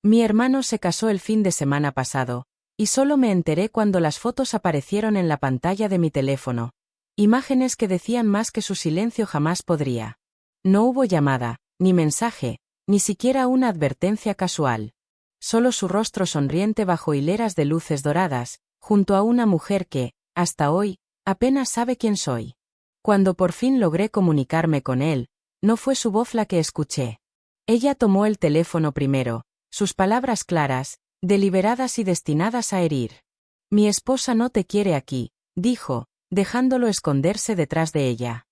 Mi hermano se casó el fin de semana pasado, y solo me enteré cuando las fotos aparecieron en la pantalla de mi teléfono. Imágenes que decían más que su silencio jamás podría. No hubo llamada, ni mensaje, ni siquiera una advertencia casual. Solo su rostro sonriente bajo hileras de luces doradas, junto a una mujer que, hasta hoy, apenas sabe quién soy. Cuando por fin logré comunicarme con él, no fue su voz la que escuché. Ella tomó el teléfono primero, sus palabras claras, deliberadas y destinadas a herir. Mi esposa no te quiere aquí, dijo, dejándolo esconderse detrás de ella.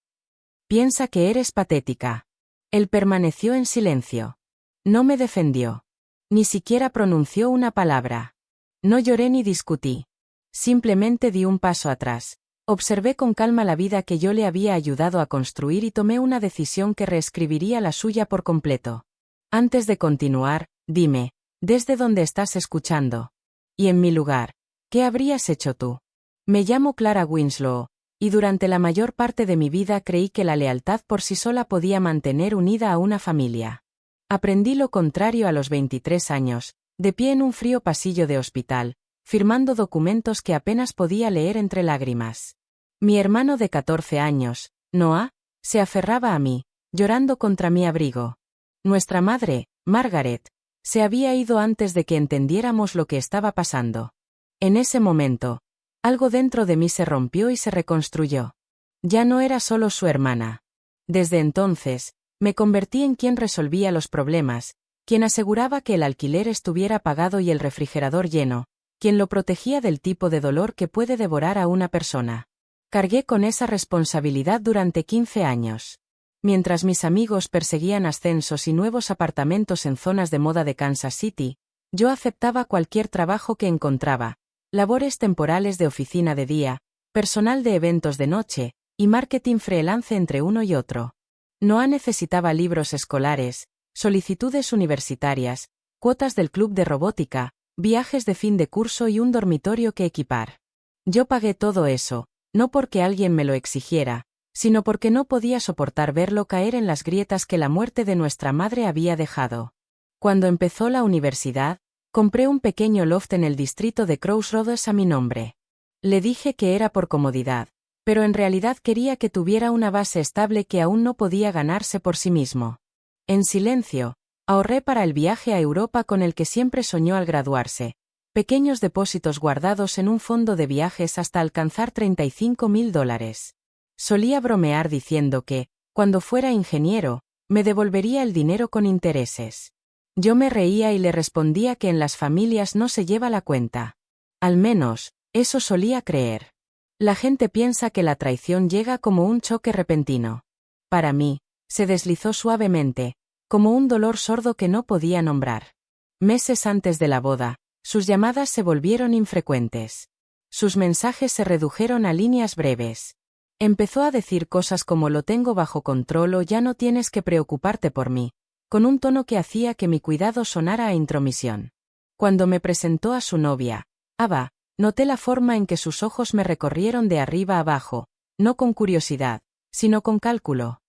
Piensa que eres patética. Él permaneció en silencio. No me defendió. Ni siquiera pronunció una palabra. No lloré ni discutí. Simplemente di un paso atrás. Observé con calma la vida que yo le había ayudado a construir y tomé una decisión que reescribiría la suya por completo. Antes de continuar, dime, ¿desde dónde estás escuchando? Y en mi lugar, ¿qué habrías hecho tú? Me llamo Clara Winslow, y durante la mayor parte de mi vida creí que la lealtad por sí sola podía mantener unida a una familia. Aprendí lo contrario a los 23 años, de pie en un frío pasillo de hospital, firmando documentos que apenas podía leer entre lágrimas. Mi hermano de 14 años, Noah, se aferraba a mí, llorando contra mi abrigo. Nuestra madre, Margaret, se había ido antes de que entendiéramos lo que estaba pasando. En ese momento, algo dentro de mí se rompió y se reconstruyó. Ya no era solo su hermana. Desde entonces, me convertí en quien resolvía los problemas, quien aseguraba que el alquiler estuviera pagado y el refrigerador lleno, quien lo protegía del tipo de dolor que puede devorar a una persona. Cargué con esa responsabilidad durante 15 años. Mientras mis amigos perseguían ascensos y nuevos apartamentos en zonas de moda de Kansas City, yo aceptaba cualquier trabajo que encontraba, labores temporales de oficina de día, personal de eventos de noche, y marketing freelance entre uno y otro. Noah necesitaba libros escolares, solicitudes universitarias, cuotas del club de robótica, viajes de fin de curso y un dormitorio que equipar. Yo pagué todo eso, no porque alguien me lo exigiera, sino porque no podía soportar verlo caer en las grietas que la muerte de nuestra madre había dejado. Cuando empezó la universidad, compré un pequeño loft en el distrito de Crossroads a mi nombre. Le dije que era por comodidad, pero en realidad quería que tuviera una base estable que aún no podía ganarse por sí mismo. En silencio, ahorré para el viaje a Europa con el que siempre soñó al graduarse, pequeños depósitos guardados en un fondo de viajes hasta alcanzar $35,000. Solía bromear diciendo que, cuando fuera ingeniero, me devolvería el dinero con intereses. Yo me reía y le respondía que en las familias no se lleva la cuenta. Al menos, eso solía creer. La gente piensa que la traición llega como un choque repentino. Para mí, se deslizó suavemente, como un dolor sordo que no podía nombrar. Meses antes de la boda, sus llamadas se volvieron infrecuentes. Sus mensajes se redujeron a líneas breves. Empezó a decir cosas como lo tengo bajo control o ya no tienes que preocuparte por mí, con un tono que hacía que mi cuidado sonara a intromisión. Cuando me presentó a su novia, Ava, noté la forma en que sus ojos me recorrieron de arriba abajo, no con curiosidad, sino con cálculo.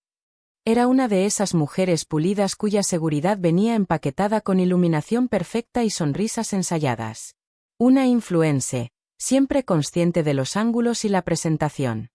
Era una de esas mujeres pulidas cuya seguridad venía empaquetada con iluminación perfecta y sonrisas ensayadas. Una influencer, siempre consciente de los ángulos y la presentación.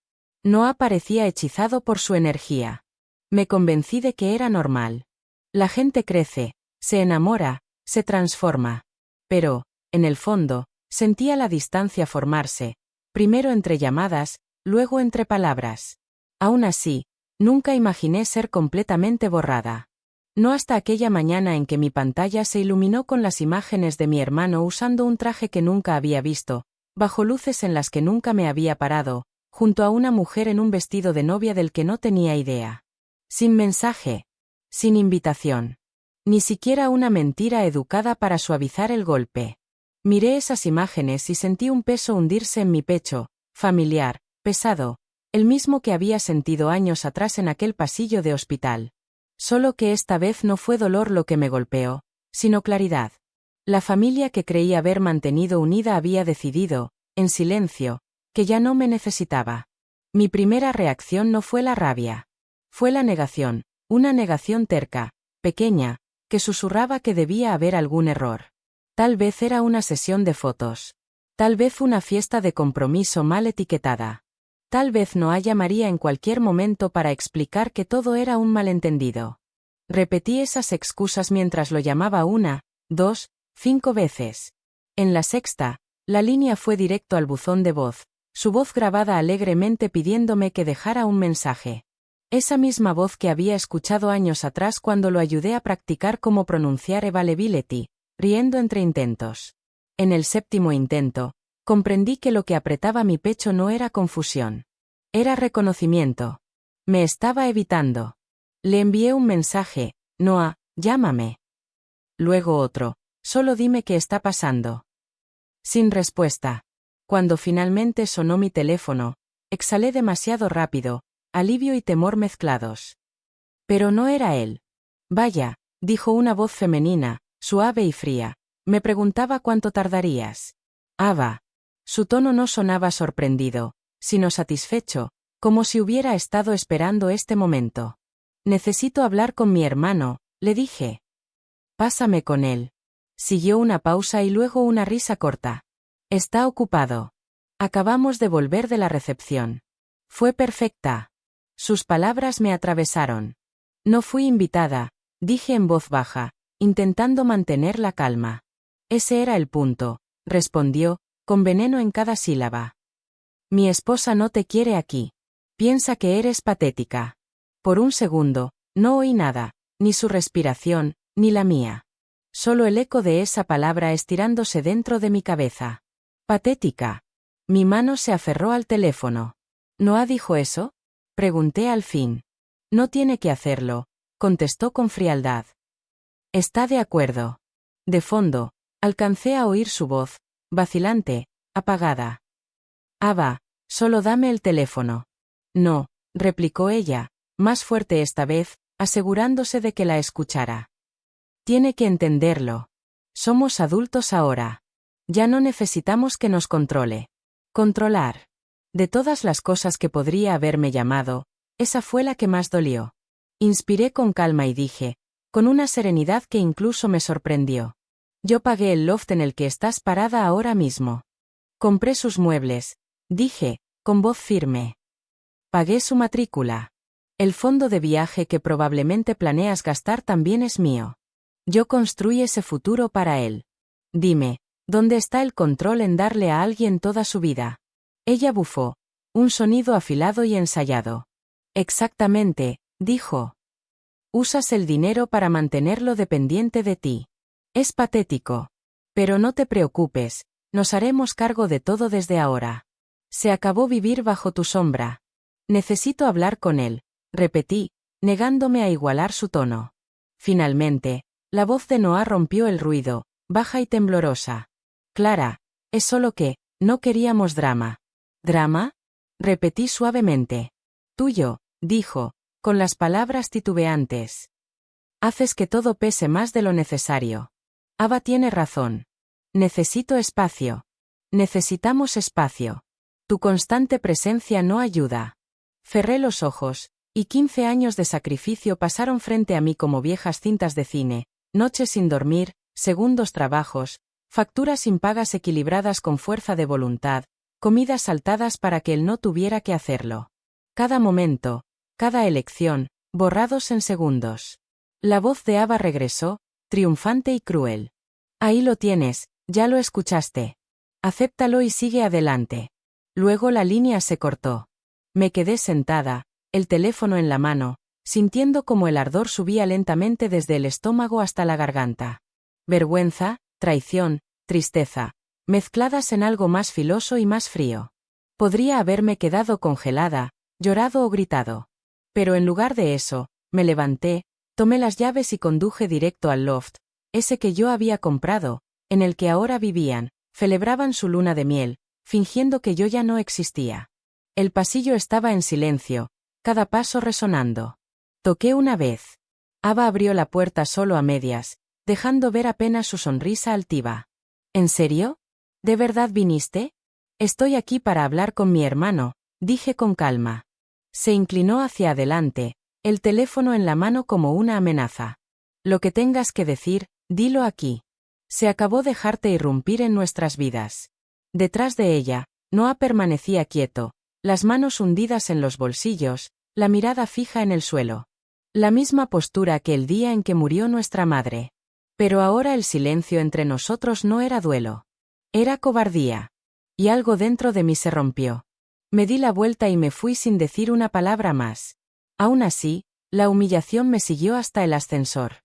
Noah parecía hechizado por su energía. Me convencí de que era normal. La gente crece, se enamora, se transforma. Pero, en el fondo, sentía la distancia formarse, primero entre llamadas, luego entre palabras. Aún así, nunca imaginé ser completamente borrada. No hasta aquella mañana en que mi pantalla se iluminó con las imágenes de mi hermano usando un traje que nunca había visto, bajo luces en las que nunca me había parado, junto a una mujer en un vestido de novia del que no tenía idea. Sin mensaje. Sin invitación. Ni siquiera una mentira educada para suavizar el golpe. Miré esas imágenes y sentí un peso hundirse en mi pecho, familiar, pesado, el mismo que había sentido años atrás en aquel pasillo de hospital. Solo que esta vez no fue dolor lo que me golpeó, sino claridad. La familia que creía haber mantenido unida había decidido, en silencio, que ya no me necesitaba. Mi primera reacción no fue la rabia. Fue la negación, una negación terca, pequeña, que susurraba que debía haber algún error. Tal vez era una sesión de fotos. Tal vez una fiesta de compromiso mal etiquetada. Tal vez Noah llamaría en cualquier momento para explicar que todo era un malentendido. Repetí esas excusas mientras lo llamaba 1, 2, 5 veces. En la sexta, la línea fue directo al buzón de voz, su voz grabada alegremente pidiéndome que dejara un mensaje. Esa misma voz que había escuchado años atrás cuando lo ayudé a practicar cómo pronunciar availability, riendo entre intentos. En el séptimo intento, comprendí que lo que apretaba mi pecho no era confusión. Era reconocimiento. Me estaba evitando. Le envié un mensaje: Noah, llámame. Luego otro: solo dime qué está pasando. Sin respuesta. Cuando finalmente sonó mi teléfono, exhalé demasiado rápido, alivio y temor mezclados. Pero no era él. Vaya, dijo una voz femenina, suave y fría. Me preguntaba cuánto tardarías. Ava. Su tono no sonaba sorprendido, sino satisfecho, como si hubiera estado esperando este momento. Necesito hablar con mi hermano, le dije. Pásame con él. Siguió una pausa y luego una risa corta. Está ocupado. Acabamos de volver de la recepción. Fue perfecta. Sus palabras me atravesaron. No fui invitada, dije en voz baja, intentando mantener la calma. Ese era el punto, respondió, con veneno en cada sílaba. Mi esposa no te quiere aquí. Piensa que eres patética. Por un segundo, no oí nada, ni su respiración, ni la mía. Solo el eco de esa palabra estirándose dentro de mi cabeza. Patética. Mi mano se aferró al teléfono. ¿Noah dijo eso? Pregunté al fin. No tiene que hacerlo, contestó con frialdad. Está de acuerdo. De fondo, alcancé a oír su voz, vacilante, apagada. Ava, solo dame el teléfono. No, replicó ella, más fuerte esta vez, asegurándose de que la escuchara. Tiene que entenderlo. Somos adultos ahora. Ya no necesitamos que nos controle. Controlar. De todas las cosas que podría haberme llamado, esa fue la que más dolió. Inspiré con calma y dije, con una serenidad que incluso me sorprendió. Yo pagué el loft en el que estás parada ahora mismo. Compré sus muebles, dije, con voz firme. Pagué su matrícula. El fondo de viaje que probablemente planeas gastar también es mío. Yo construí ese futuro para él. Dime, ¿dónde está el control en darle a alguien toda su vida? Ella bufó, un sonido afilado y ensayado. Exactamente, dijo. Usas el dinero para mantenerlo dependiente de ti. Es patético. Pero no te preocupes, nos haremos cargo de todo desde ahora. Se acabó vivir bajo tu sombra. Necesito hablar con él, repetí, negándome a igualar su tono. Finalmente, la voz de Noah rompió el ruido, baja y temblorosa. Clara, es solo que, no queríamos drama. ¿Drama? Repetí suavemente. Tuyo, dijo, con las palabras titubeantes. Haces que todo pese más de lo necesario. Ava tiene razón. Necesito espacio. Necesitamos espacio. Tu constante presencia no ayuda. Cerré los ojos, y 15 años de sacrificio pasaron frente a mí como viejas cintas de cine, noches sin dormir, segundos trabajos, facturas impagas equilibradas con fuerza de voluntad, comidas saltadas para que él no tuviera que hacerlo. Cada momento, cada elección, borrados en segundos. La voz de Ava regresó, triunfante y cruel. Ahí lo tienes, ya lo escuchaste. Acéptalo y sigue adelante. Luego la línea se cortó. Me quedé sentada, el teléfono en la mano, sintiendo como el ardor subía lentamente desde el estómago hasta la garganta. Vergüenza, traición, tristeza, mezcladas en algo más filoso y más frío. Podría haberme quedado congelada, llorado o gritado. Pero en lugar de eso, me levanté, tomé las llaves y conduje directo al loft, ese que yo había comprado, en el que ahora vivían, celebraban su luna de miel, fingiendo que yo ya no existía. El pasillo estaba en silencio, cada paso resonando. Toqué una vez. Ava abrió la puerta solo a medias, dejando ver apenas su sonrisa altiva. ¿En serio? ¿De verdad viniste? Estoy aquí para hablar con mi hermano, dije con calma. Se inclinó hacia adelante, el teléfono en la mano como una amenaza. Lo que tengas que decir, dilo aquí. Se acabó dejarte irrumpir en nuestras vidas. Detrás de ella, Noah permanecía quieto, las manos hundidas en los bolsillos, la mirada fija en el suelo. La misma postura que el día en que murió nuestra madre. Pero ahora el silencio entre nosotros no era duelo. Era cobardía. Y algo dentro de mí se rompió. Me di la vuelta y me fui sin decir una palabra más. Aún así, la humillación me siguió hasta el ascensor.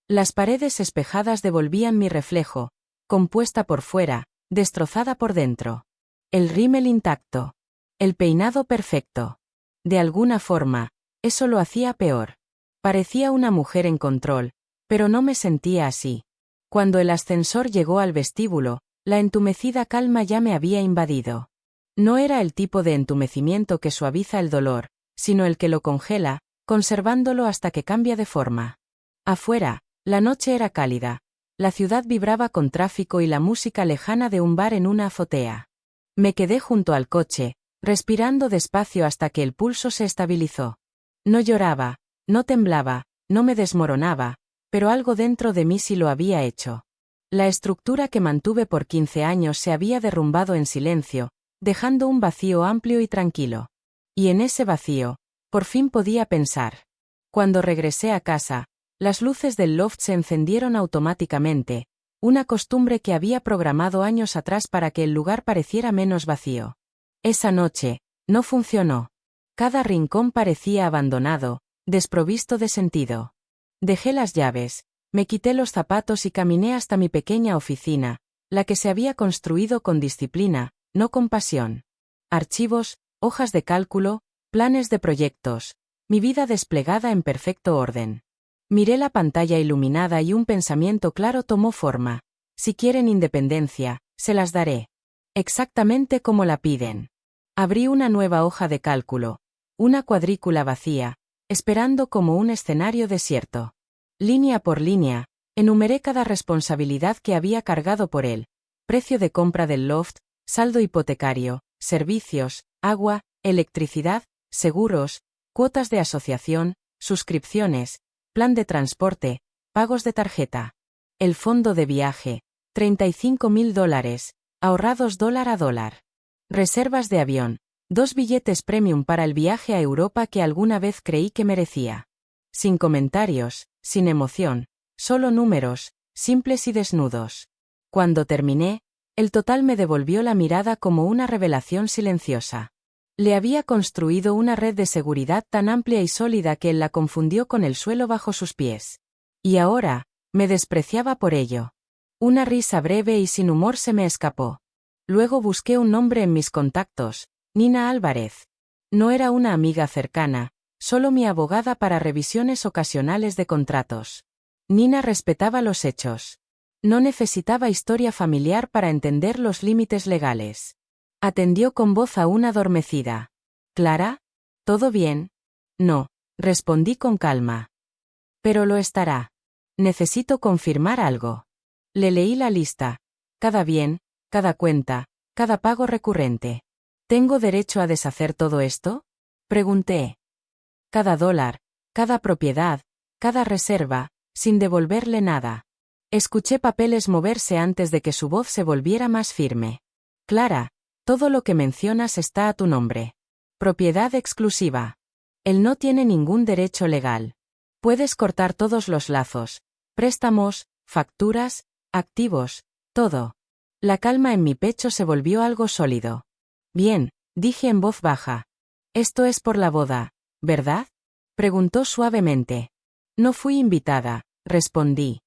Las paredes espejadas devolvían mi reflejo, compuesta por fuera, destrozada por dentro. El rímel intacto. El peinado perfecto. De alguna forma, eso lo hacía peor. Parecía una mujer en control, pero no me sentía así. Cuando el ascensor llegó al vestíbulo, la entumecida calma ya me había invadido. No era el tipo de entumecimiento que suaviza el dolor, sino el que lo congela, conservándolo hasta que cambia de forma. Afuera, la noche era cálida. La ciudad vibraba con tráfico y la música lejana de un bar en una azotea. Me quedé junto al coche, respirando despacio hasta que el pulso se estabilizó. No lloraba, no temblaba, no me desmoronaba, pero algo dentro de mí sí lo había hecho. La estructura que mantuve por 15 años se había derrumbado en silencio, dejando un vacío amplio y tranquilo. Y en ese vacío, por fin podía pensar. Cuando regresé a casa, las luces del loft se encendieron automáticamente, una costumbre que había programado años atrás para que el lugar pareciera menos vacío. Esa noche, no funcionó. Cada rincón parecía abandonado, desprovisto de sentido. Dejé las llaves, me quité los zapatos y caminé hasta mi pequeña oficina, la que se había construido con disciplina, no con pasión. Archivos, hojas de cálculo, planes de proyectos, mi vida desplegada en perfecto orden. Miré la pantalla iluminada y un pensamiento claro tomó forma. Si quieren independencia, se las daré. Exactamente como la piden. Abrí una nueva hoja de cálculo, una cuadrícula vacía, esperando como un escenario desierto. Línea por línea, enumeré cada responsabilidad que había cargado por él. Precio de compra del loft, saldo hipotecario, servicios, agua, electricidad, seguros, cuotas de asociación, suscripciones, plan de transporte, pagos de tarjeta. El fondo de viaje, $35.000, ahorrados dólar a dólar. Reservas de avión, 2 billetes premium para el viaje a Europa que alguna vez creí que merecía. Sin comentarios, sin emoción, solo números, simples y desnudos. Cuando terminé, el total me devolvió la mirada como una revelación silenciosa. Le había construido una red de seguridad tan amplia y sólida que él la confundió con el suelo bajo sus pies. Y ahora, me despreciaba por ello. Una risa breve y sin humor se me escapó. Luego busqué un nombre en mis contactos, Nina Álvarez. No era una amiga cercana, solo mi abogada para revisiones ocasionales de contratos. Nina respetaba los hechos. No necesitaba historia familiar para entender los límites legales. Atendió con voz aún adormecida. ¿Clara? ¿Todo bien? No, respondí con calma. Pero lo estará. Necesito confirmar algo. Le leí la lista. Cada bien, cada cuenta, cada pago recurrente. ¿Tengo derecho a deshacer todo esto? Pregunté. Cada dólar, cada propiedad, cada reserva, sin devolverle nada. Escuché papeles moverse antes de que su voz se volviera más firme. Clara, todo lo que mencionas está a tu nombre. Propiedad exclusiva. Él no tiene ningún derecho legal. Puedes cortar todos los lazos, préstamos, facturas, activos, todo. La calma en mi pecho se volvió algo sólido. Bien, dije en voz baja. Esto es por la boda, ¿verdad? Preguntó suavemente. No fui invitada, respondí.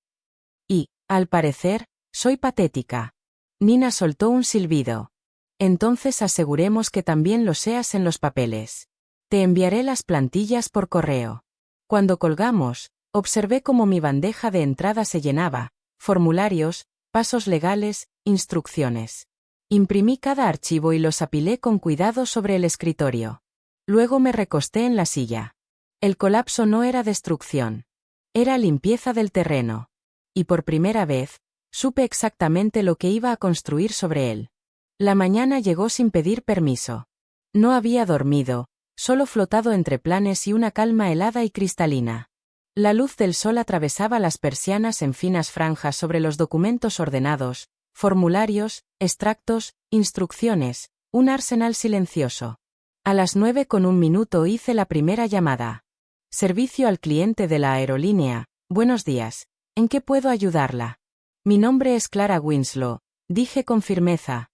Y, al parecer, soy patética. Nina soltó un silbido. Entonces aseguremos que también lo seas en los papeles. Te enviaré las plantillas por correo. Cuando colgamos, observé cómo mi bandeja de entrada se llenaba, formularios, pasos legales, instrucciones. Imprimí cada archivo y los apilé con cuidado sobre el escritorio. Luego me recosté en la silla. El colapso no era destrucción. Era limpieza del terreno. Y por primera vez, supe exactamente lo que iba a construir sobre él. La mañana llegó sin pedir permiso. No había dormido, solo flotado entre planes y una calma helada y cristalina. La luz del sol atravesaba las persianas en finas franjas sobre los documentos ordenados, formularios, extractos, instrucciones, un arsenal silencioso. A las 9:01 hice la primera llamada. Servicio al cliente de la aerolínea. Buenos días. ¿En qué puedo ayudarla? Mi nombre es Clara Winslow, dije con firmeza.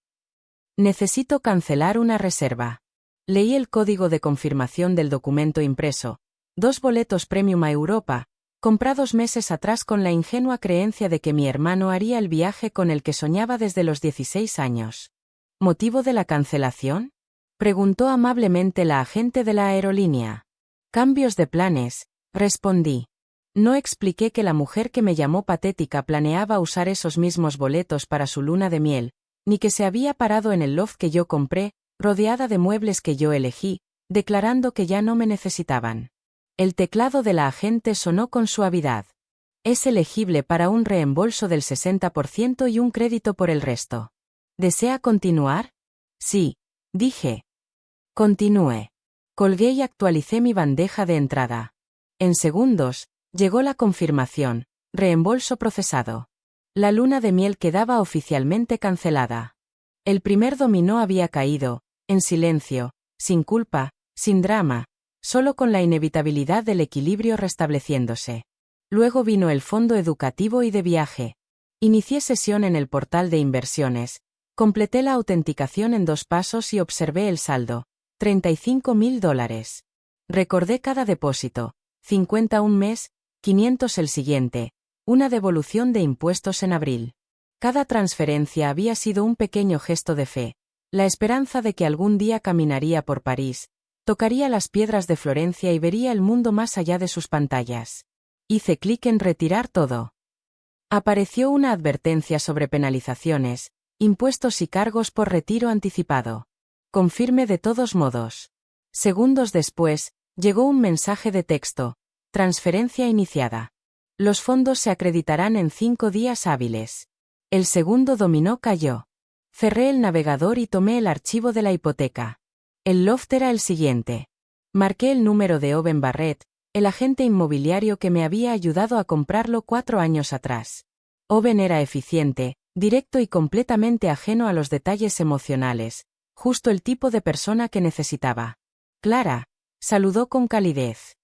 Necesito cancelar una reserva. Leí el código de confirmación del documento impreso. 2 boletos Premium a Europa, comprados meses atrás con la ingenua creencia de que mi hermano haría el viaje con el que soñaba desde los 16 años. ¿Motivo de la cancelación? Preguntó amablemente la agente de la aerolínea. Cambios de planes, respondí. No expliqué que la mujer que me llamó patética planeaba usar esos mismos boletos para su luna de miel, ni que se había parado en el loft que yo compré, rodeada de muebles que yo elegí, declarando que ya no me necesitaban. El teclado de la agente sonó con suavidad. Es elegible para un reembolso del 60% y un crédito por el resto. ¿Desea continuar? Sí, dije. Continúe. Colgué y actualicé mi bandeja de entrada. En segundos, llegó la confirmación, reembolso procesado. La luna de miel quedaba oficialmente cancelada. El primer dominó había caído, en silencio, sin culpa, sin drama, solo con la inevitabilidad del equilibrio restableciéndose. Luego vino el fondo educativo y de viaje. Inicié sesión en el portal de inversiones, completé la autenticación en 2 pasos y observé el saldo, $35.000. Recordé cada depósito, 50 un mes, 500 el siguiente, una devolución de impuestos en abril. Cada transferencia había sido un pequeño gesto de fe, la esperanza de que algún día caminaría por París, tocaría las piedras de Florencia y vería el mundo más allá de sus pantallas. Hice clic en retirar todo. Apareció una advertencia sobre penalizaciones, impuestos y cargos por retiro anticipado. Confirme de todos modos. Segundos después, llegó un mensaje de texto. Transferencia iniciada. Los fondos se acreditarán en 5 días hábiles. El segundo dominó cayó. Cerré el navegador y tomé el archivo de la hipoteca. El loft era el siguiente. Marqué el número de Owen Barrett, el agente inmobiliario que me había ayudado a comprarlo 4 años atrás. Owen era eficiente, directo y completamente ajeno a los detalles emocionales, justo el tipo de persona que necesitaba. Clara, saludó con calidez.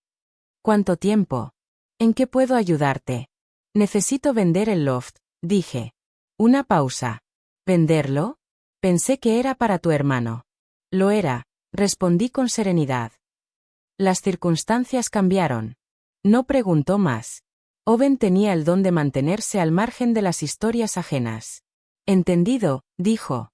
¿Cuánto tiempo? ¿En qué puedo ayudarte? Necesito vender el loft, dije. Una pausa. ¿Venderlo? Pensé que era para tu hermano. Lo era, respondí con serenidad. Las circunstancias cambiaron. No preguntó más. Owen tenía el don de mantenerse al margen de las historias ajenas. Entendido, dijo.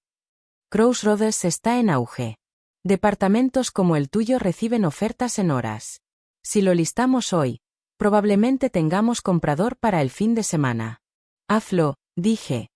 Crossroads está en auge. Departamentos como el tuyo reciben ofertas en horas. Si lo listamos hoy, probablemente tengamos comprador para el fin de semana. Hazlo, dije.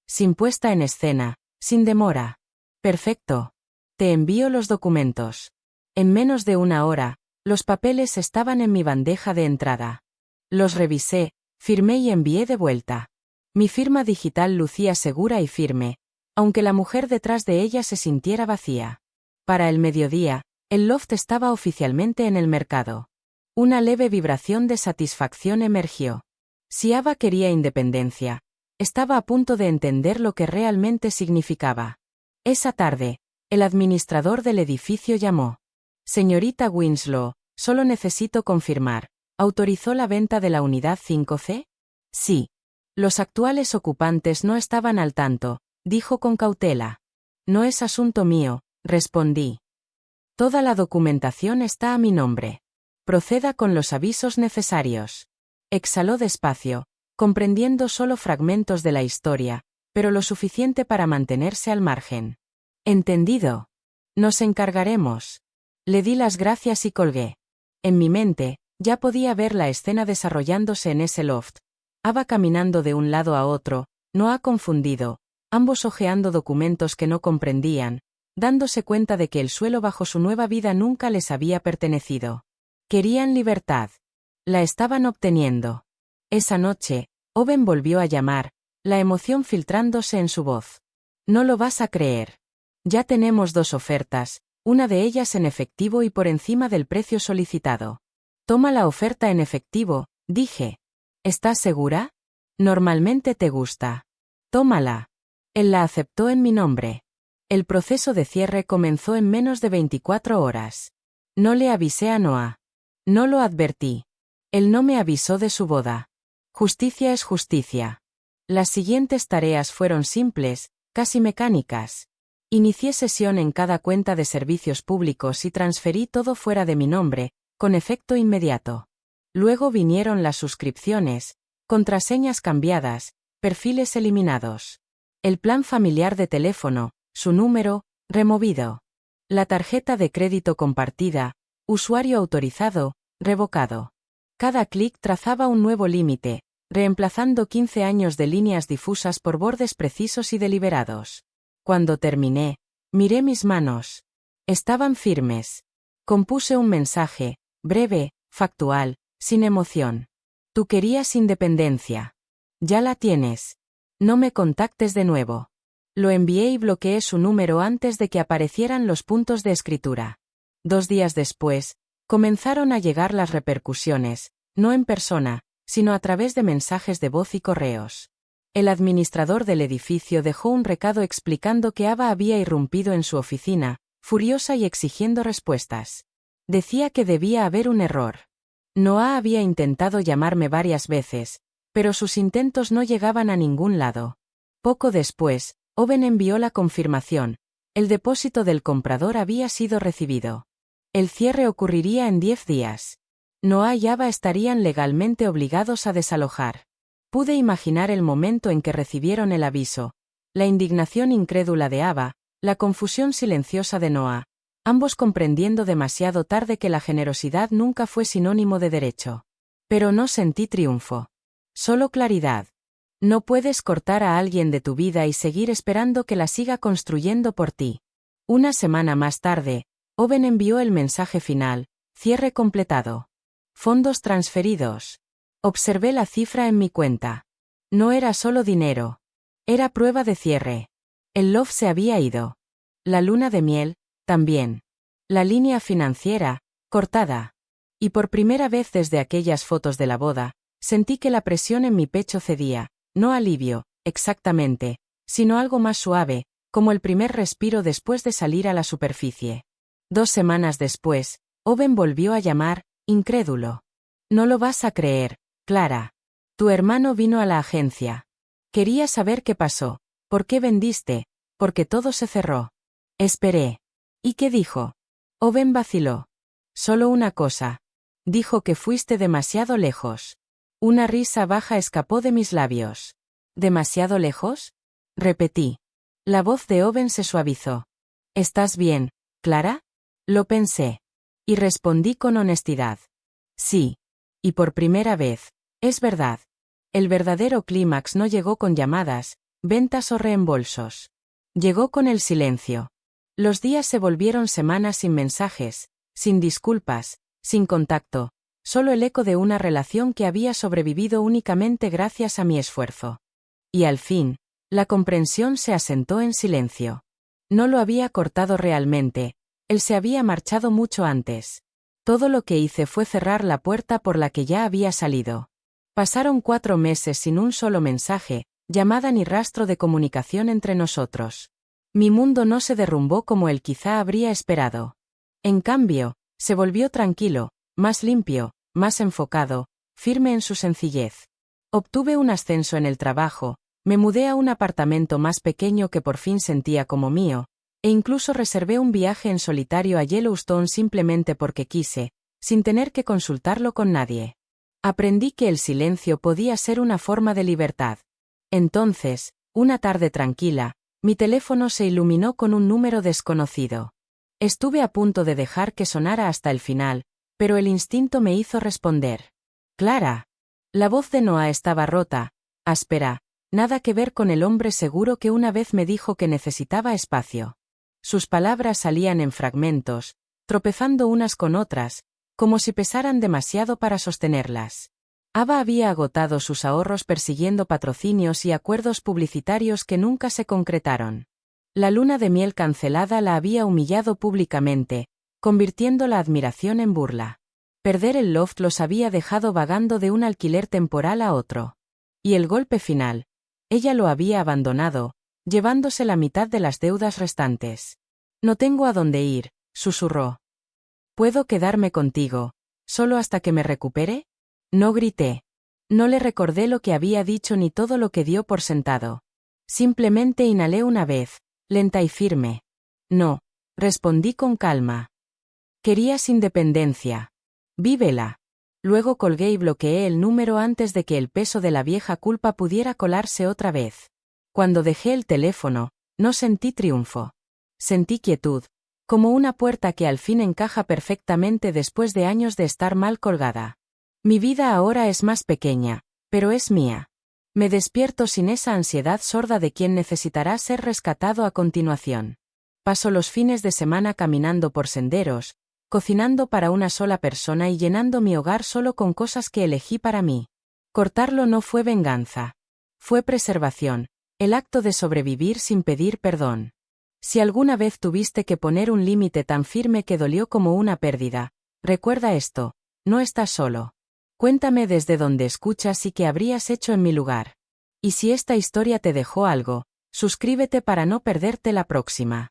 Sin puesta en escena, sin demora. Perfecto. Te envío los documentos. En menos de 1 hora, los papeles estaban en mi bandeja de entrada. Los revisé, firmé y envié de vuelta. Mi firma digital lucía segura y firme, aunque la mujer detrás de ella se sintiera vacía. Para el mediodía, el loft estaba oficialmente en el mercado. Una leve vibración de satisfacción emergió. Si Ava quería independencia, estaba a punto de entender lo que realmente significaba. Esa tarde, el administrador del edificio llamó. Señorita Winslow, solo necesito confirmar. ¿Autorizó la venta de la unidad 5C? Sí. Los actuales ocupantes no estaban al tanto, dijo con cautela. No es asunto mío, respondí. Toda la documentación está a mi nombre. Proceda con los avisos necesarios. Exhaló despacio, comprendiendo solo fragmentos de la historia, pero lo suficiente para mantenerse al margen. Entendido. Nos encargaremos. Le di las gracias y colgué. En mi mente, ya podía ver la escena desarrollándose en ese loft. Ava caminando de un lado a otro, no ha confundido, ambos hojeando documentos que no comprendían, dándose cuenta de que el suelo bajo su nueva vida nunca les había pertenecido. Querían libertad. La estaban obteniendo. Esa noche, Owen volvió a llamar, la emoción filtrándose en su voz. No lo vas a creer. Ya tenemos 2 ofertas, una de ellas en efectivo y por encima del precio solicitado. Toma la oferta en efectivo, dije. ¿Estás segura? Normalmente te gusta. Tómala. Él la aceptó en mi nombre. El proceso de cierre comenzó en menos de 24 horas. No le avisé a Noah. No lo advertí. Él no me avisó de su boda. Justicia es justicia. Las siguientes tareas fueron simples, casi mecánicas. Inicié sesión en cada cuenta de servicios públicos y transferí todo fuera de mi nombre, con efecto inmediato. Luego vinieron las suscripciones, contraseñas cambiadas, perfiles eliminados. El plan familiar de teléfono, su número, removido. La tarjeta de crédito compartida, usuario autorizado, revocado. Cada clic trazaba un nuevo límite, reemplazando 15 años de líneas difusas por bordes precisos y deliberados. Cuando terminé, miré mis manos. Estaban firmes. Compuse un mensaje, breve, factual, sin emoción. Tú querías independencia. Ya la tienes. No me contactes de nuevo. Lo envié y bloqueé su número antes de que aparecieran los puntos de escritura. 2 días después, comenzaron a llegar las repercusiones, no en persona, sino a través de mensajes de voz y correos. El administrador del edificio dejó un recado explicando que Ava había irrumpido en su oficina, furiosa y exigiendo respuestas. Decía que debía haber un error. Noah había intentado llamarme varias veces, pero sus intentos no llegaban a ningún lado. Poco después, Owen envió la confirmación. El depósito del comprador había sido recibido. El cierre ocurriría en 10 días. Noah y Ava estarían legalmente obligados a desalojar. Pude imaginar el momento en que recibieron el aviso. La indignación incrédula de Ava, la confusión silenciosa de Noah, ambos comprendiendo demasiado tarde que la generosidad nunca fue sinónimo de derecho. Pero no sentí triunfo. Solo claridad. No puedes cortar a alguien de tu vida y seguir esperando que la siga construyendo por ti. Una semana más tarde, Owen envió el mensaje final, cierre completado. Fondos transferidos. Observé la cifra en mi cuenta. No era solo dinero. Era prueba de cierre. El love se había ido. La luna de miel, también. La línea financiera, cortada. Y por primera vez desde aquellas fotos de la boda, sentí que la presión en mi pecho cedía, no alivio, exactamente, sino algo más suave, como el primer respiro después de salir a la superficie. 2 semanas después, Owen volvió a llamar, incrédulo. No lo vas a creer, Clara. Tu hermano vino a la agencia. Quería saber qué pasó, por qué vendiste, porque todo se cerró. Esperé. ¿Y qué dijo? Owen vaciló. Solo una cosa. Dijo que fuiste demasiado lejos. Una risa baja escapó de mis labios. ¿Demasiado lejos? Repetí. La voz de Owen se suavizó. ¿Estás bien, Clara? Lo pensé. Y respondí con honestidad. Sí. Y por primera vez, es verdad. El verdadero clímax no llegó con llamadas, ventas o reembolsos. Llegó con el silencio. Los días se volvieron semanas sin mensajes, sin disculpas, sin contacto, solo el eco de una relación que había sobrevivido únicamente gracias a mi esfuerzo. Y al fin, la comprensión se asentó en silencio. No lo había cortado realmente, él se había marchado mucho antes. Todo lo que hice fue cerrar la puerta por la que ya había salido. Pasaron 4 meses sin un solo mensaje, llamada ni rastro de comunicación entre nosotros. Mi mundo no se derrumbó como él quizá habría esperado. En cambio, se volvió tranquilo, más limpio, más enfocado, firme en su sencillez. Obtuve un ascenso en el trabajo, me mudé a un apartamento más pequeño que por fin sentía como mío, e incluso reservé un viaje en solitario a Yellowstone simplemente porque quise, sin tener que consultarlo con nadie. Aprendí que el silencio podía ser una forma de libertad. Entonces, una tarde tranquila, mi teléfono se iluminó con un número desconocido. Estuve a punto de dejar que sonara hasta el final, pero el instinto me hizo responder. Clara. La voz de Noah estaba rota, áspera, nada que ver con el hombre seguro que una vez me dijo que necesitaba espacio. Sus palabras salían en fragmentos, tropezando unas con otras, como si pesaran demasiado para sostenerlas. Ava había agotado sus ahorros persiguiendo patrocinios y acuerdos publicitarios que nunca se concretaron. La luna de miel cancelada la había humillado públicamente, convirtiendo la admiración en burla. Perder el loft los había dejado vagando de un alquiler temporal a otro. Y el golpe final. Ella lo había abandonado, llevándose la mitad de las deudas restantes. No tengo a dónde ir, susurró. ¿Puedo quedarme contigo, solo hasta que me recupere? No grité. No le recordé lo que había dicho ni todo lo que dio por sentado. Simplemente inhalé una vez, lenta y firme. No, respondí con calma. Querías independencia. Vívela. Luego colgué y bloqueé el número antes de que el peso de la vieja culpa pudiera colarse otra vez. Cuando dejé el teléfono, no sentí triunfo. Sentí quietud, como una puerta que al fin encaja perfectamente después de años de estar mal colgada. Mi vida ahora es más pequeña, pero es mía. Me despierto sin esa ansiedad sorda de quien necesitará ser rescatado a continuación. Paso los fines de semana caminando por senderos, cocinando para una sola persona y llenando mi hogar solo con cosas que elegí para mí. Cortarlo no fue venganza. Fue preservación, el acto de sobrevivir sin pedir perdón. Si alguna vez tuviste que poner un límite tan firme que dolió como una pérdida, recuerda esto, no estás solo. Cuéntame desde donde escuchas y qué habrías hecho en mi lugar. Y si esta historia te dejó algo, suscríbete para no perderte la próxima.